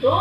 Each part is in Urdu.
2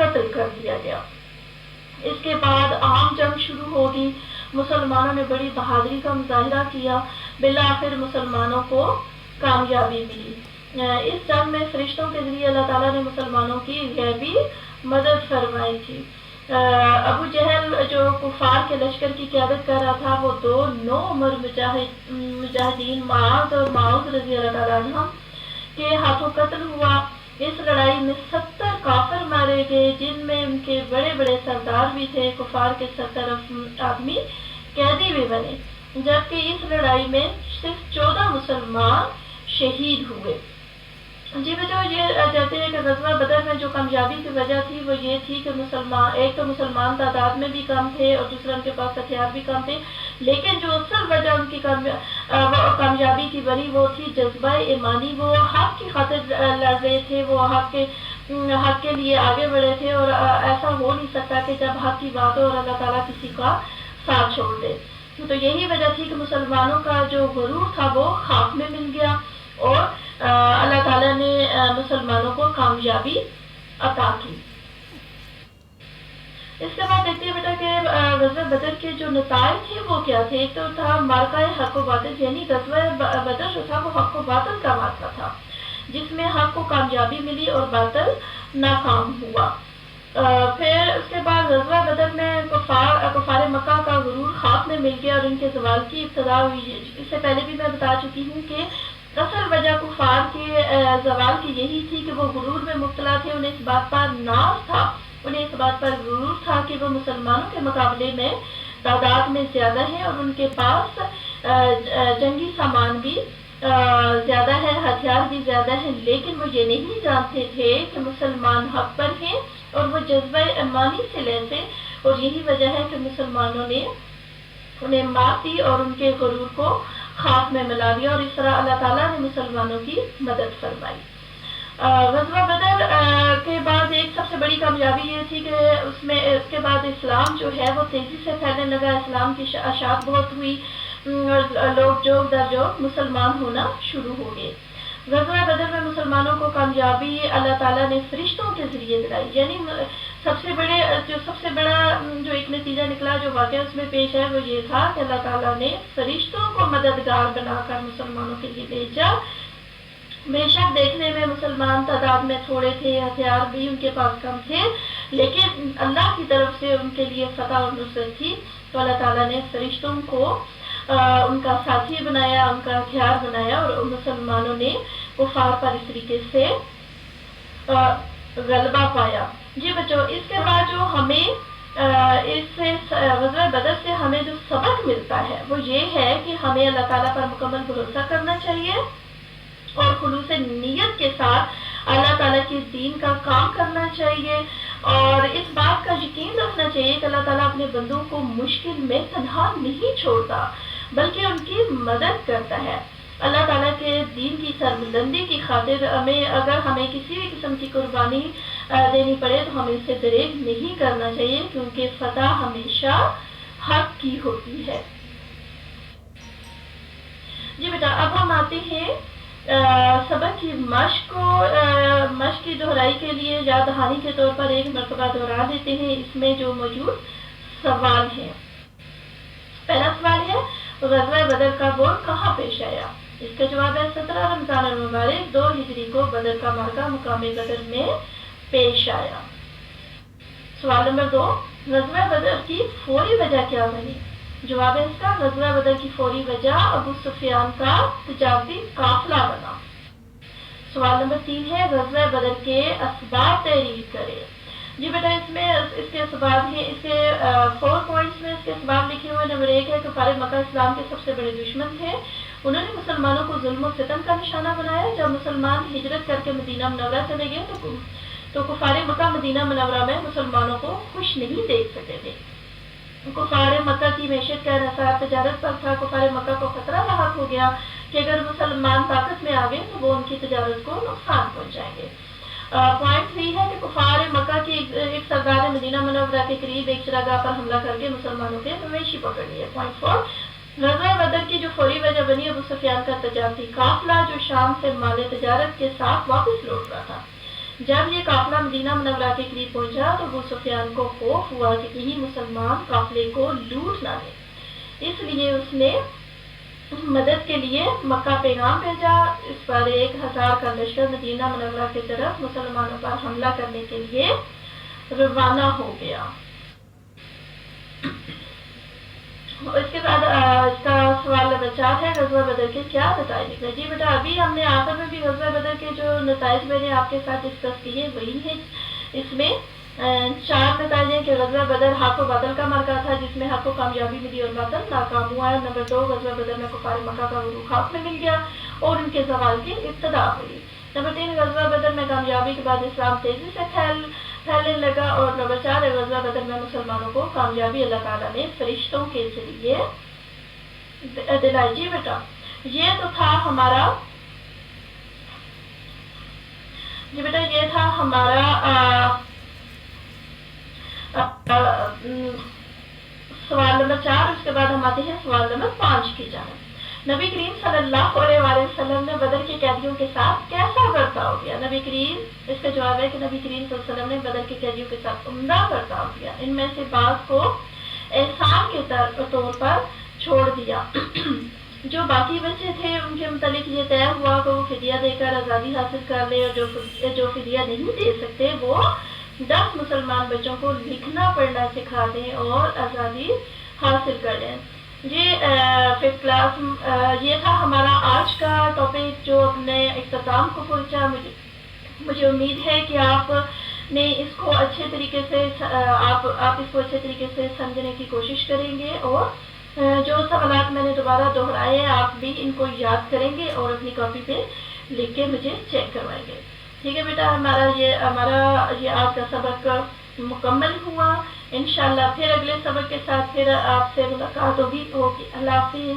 قتل کر دیا گیا۔ اس کے بعد عام جنگ شروع ہوگی، مسلمانوں نے بڑی بہادری کا مظاہرہ کیا، بالآخر مسلمانوں کو کامیابی ملی۔ اس جنگ میں فرشتوں کے ذریعے اللہ تعالیٰ نے مسلمانوں کی غیبی مدد فرمائی تھی۔ ابو جہل جو کفار کے لشکر کی قیادت کر رہا تھا، وہ دو نوعمر مجاہدین معاذ اور معاذ رضی اللہ تعالیٰ عنہ کے ہاتھوں قتل ہوا۔ اس لڑائی میں 70 کافر مارے گئے، جن میں ان کے بڑے بڑے سردار بھی تھے۔ کفار کے 70 آدمی قیدی بھی بنے، جبکہ اس لڑائی میں صرف 14 مسلمان شہید ہوئے۔ جی بچوں، یہ کہتے ہیں کہ غزوہ بدر میں جو کامیابی کی وجہ تھی وہ یہ تھی کہ ایک تو مسلمان تعداد میں بھی کم تھے اور دوسرا ان کے پاس ہتھیار بھی کم تھے، لیکن جو اصل وجہ ان کی کامیابی کی بنی وہ تھی جذبہ ایمانی۔ وہ حق کی خاطر لڑ رہے تھے، وہ حق کے لیے آگے بڑھے تھے، اور ایسا ہو نہیں سکتا کہ جب حق کی بات ہو اور اللہ تعالیٰ کسی کا ساتھ چھوڑ دے۔ تو یہی وجہ تھی کہ مسلمانوں کا جو غرور تھا وہ خاک میں مل گیا، اور اللہ تعالیٰ نے مسلمانوں کو کامیابی عطا کی۔ اس کے بعد دیکھتے ہیں بیٹا کہ غزوہ بدر کے جو نتائج تھے وہ کیا تھے۔ ایک تو تھا معرکہ حق و باطل، یعنی غزوہ بدر جو تھا وہ حق و باطل کا معرکہ تھا، جس میں حق کو کامیابی ملی اور باطل ناکام ہوا۔ پھر اس کے بعد غزوہ بدر میں کفار مکہ کا غرور خاک میں مل گیا اور ان کے زوال کی ابتدا ہوئی۔ اس سے پہلے بھی میں بتا چکی ہوں کہ اصل وجہ کفار کے زوال کی یہی تھی کہ وہ غرور میں مبتلا تھے۔ انہیں اس بات پر ناز تھا، انہیں اس بات پر غرور تھا کہ وہ مسلمانوں کے مقابلے میں تعداد میں زیادہ ہیں اور ان کے پاس جنگی سامان بھی زیادہ ہے، ہتھیار بھی زیادہ ہیں، لیکن وہ یہ نہیں جانتے تھے کہ مسلمان حق پر ہیں اور وہ جذبہ ایمانی سے لیتے، اور یہی وجہ ہے کہ مسلمانوں نے انہیں مات دی اور ان کے غرور کو خاک میں ملا دیا، اور اس طرح اللہ تعالیٰ نے مسلمانوں کی مدد فرمائی۔ غزوہ بدر کے بعد ایک سب سے بڑی کامیابی یہ تھی کہ اس کے بعد اسلام جو ہے وہ تیزی سے پھیلنے لگا، اسلام کی اشاعت بہت ہوئی، لوگ جو در جو مسلمان ہونا شروع ہو گئے۔ غزوہ بدر میں مسلمانوں کو کامیابی اللہ تعالیٰ نے فرشتوں کے ذریعے دلائی، یعنی سب سے بڑا جو ایک نتیجہ نکلا، جو واقعہ اس میں پیش ہے، وہ یہ تھا کہ اللہ تعالیٰ نے فرشتوں کو مددگار بنا کر مسلمانوں کے لیے بھیجا۔ بے شک دیکھنے میں مسلمان تعداد میں تھوڑے تھے، ہتھیار بھی ان کے پاس کم تھے، لیکن اللہ کی طرف سے ان کے لیے فتح اور نصرت تھی۔ تو اللہ تعالیٰ نے فرشتوں کو ان کا ساتھی بنایا، ان کا ہتھیار بنایا، اور مسلمانوں نے کفار پر اس طریقے سے غلبہ پایا۔ جی بچوں، اس کے بعد جو ہمیں اس غزوہ بدر سے ہمیں جو سبق ملتا ہے وہ یہ ہے کہ ہمیں اللہ تعالیٰ پر مکمل بھروسہ کرنا چاہیے اور خلوص نیت کے ساتھ اللہ تعالیٰ کے دین کا کام کرنا چاہیے، اور اس بات کا یقین رکھنا چاہیے کہ اللہ تعالیٰ اپنے بندوں کو مشکل میں تنہا نہیں چھوڑتا بلکہ ان کی مدد کرتا ہے۔ اللہ تعالیٰ کے دین کی سربلندی کی خاطر اگر ہمیں کسی بھی قسم کی قربانی دینی پڑے تو ہمیں اسے دریغ نہیں کرنا چاہیے، کیونکہ فتح ہمیشہ حق کی ہوتی ہے۔ جی بیٹا، اب ہم آتے ہیں سبق کی مشق کی دہرائی کے لیے یا دہانی کے طور پر ایک مرتبہ دہرا دیتے ہیں۔ اس میں جو موجود سوال ہے، پہلا سوال ہے غزوہ بدر کا بور کہاں پیش آیا؟ اس کا جواب ہے 17 رمضان المبارک 2 ہجری کو بدر کا معرکہ مقام بدر میں پیش آیا۔ سوال نمبر 2، غزوہ بدر کی فوری وجہ کیا بنی؟ جواب ہے اس کا غزوہ بدر کی فوری وجہ ابو سفیان کا تجارتی قافلہ بنا۔ سوال نمبر 3 ہے غزوہ بدر کے اسباب تحریر کرے۔ جی بیٹا، اس کے اسباب ہیں، اس کے 4 پوائنٹس میں اس کے اسباب لکھے ہوئے۔ نمبر 1 ہے کہ کفار مکہ اسلام کے سب سے بڑے دشمن تھے، انہوں نے مسلمانوں کو ظلم و ستم کا نشانہ بنایا۔ جب مسلمان ہجرت کر کے مدینہ منورہ چلے گئے تو کفار مکہ مدینہ منورہ میں مسلمانوں کو خوش نہیں دیکھ سکتے تھے۔ کفار مکہ کی معیشت کا انحصار تجارت پر تھا۔ کفار مکہ کو خطرہ لاحق ہو گیا کہ اگر مسلمان طاقت میں آ گئے تو وہ ان کی تجارت کو نقصان پہنچائیں گے۔ پوائنٹ 3 ہے کہ کفار مکہ کی ایک سردار مدینہ منورہ کے قریب ایک چراگاہ پر حملہ کر کے مسلمانوں کے مویشی پکڑ لیے۔ پوائنٹ 4، غزوہ بدر کی جو فوری وجہ بنی ابو سفیان کا تجارتی قافلہ جو شام سے مال تجارت کے ساتھ واپس لوٹ رہا تھا۔ جب یہ قافلہ مدینہ منورہ کے قریب پہنچا تو ابو سفیان کو خوف ہوا کہ کہیں مسلمان قافلے کو لوٹ نہ لیں، اس لیے اس نے مدد کے لیے مکہ پیغام بھیجا۔ اس پر 1000 کا لشکر مدینہ منورہ کی طرف مسلمانوں پر حملہ کرنے کے لیے روانہ ہو گیا۔ اس کے بعد اس کا سوال نمبر 4 ہے غزوہ بدر کے کیا نتائج نکلے؟ جی بیٹا ابھی ہم نے آخر میں بھی غزوہ بدر کے جو نتائج میں نے آپ کے ساتھ ڈسکس کیے وہی ہیں۔ اس میں 4 نتائج ہیں کہ غزوہ بدر حق و باطل کا معرکہ تھا جس میں حق کو کامیابی ملی اور باطل ناکام ہوا ہے۔ نمبر 2 غزوہ بدر میں کفار مکہ کا عروج حق میں مل گیا اور ان کے زوال کی ابتدا ہوئی۔ نمبر 3 غزوہ بدر میں کامیابی کے بعد اسلام تیزی سے پھیلنے لگا۔ اور نمبر 4 غزوہ بدر میں مسلمانوں کو کامیابی اللہ تعالیٰ نے فرشتوں کے ذریعے دلائی۔ جی بیٹا یہ تو تھا ہمارا سوال نمبر 4۔ اس کے بعد ہم آتے ہیں سوال نمبر 5 کی جانب۔ نبی کریم صلی اللہ علیہ وسلم نے بدر کے قیدیوں کے ساتھ کیسا برتاؤ کیا؟ نبی کریم، اس کا جواب ہے کہ نبی کریم صلی اللہ علیہ وسلم نے بدر کے قیدیوں کے ساتھ عمدہ برتاؤ کیا۔ ان میں سے بعض کو احسان کے طور پر چھوڑ دیا۔ جو باقی بچے تھے ان کے متعلق یہ طے ہوا کہ وہ فدیہ دے کر آزادی حاصل کر لے، اور جو فدیہ نہیں دے سکتے وہ 10 مسلمان بچوں کو لکھنا پڑھنا سکھا دیں اور آزادی حاصل کر لیں۔ یہ 5th کلاس یہ تھا ہمارا آج کا ٹاپک جو اپنے اختتام کو پہنچا۔ مجھے امید ہے کہ آپ نے اس کو اچھے طریقے سے آپ اس کو اچھے طریقے سے سمجھنے کی کوشش کریں گے، اور جو سوالات میں نے دوبارہ دہرائے آپ بھی ان کو یاد کریں گے اور اپنی کاپی پہ لکھ کے مجھے چیک کروائیں گے۔ ٹھیک ہے بیٹا، ہمارا یہ آج کا سبق مکمل ہوا۔ انشاءاللہ پھر اگلے سبق کے ساتھ پھر آپ سے ملاقات ہوگی۔ اللہ حافظ۔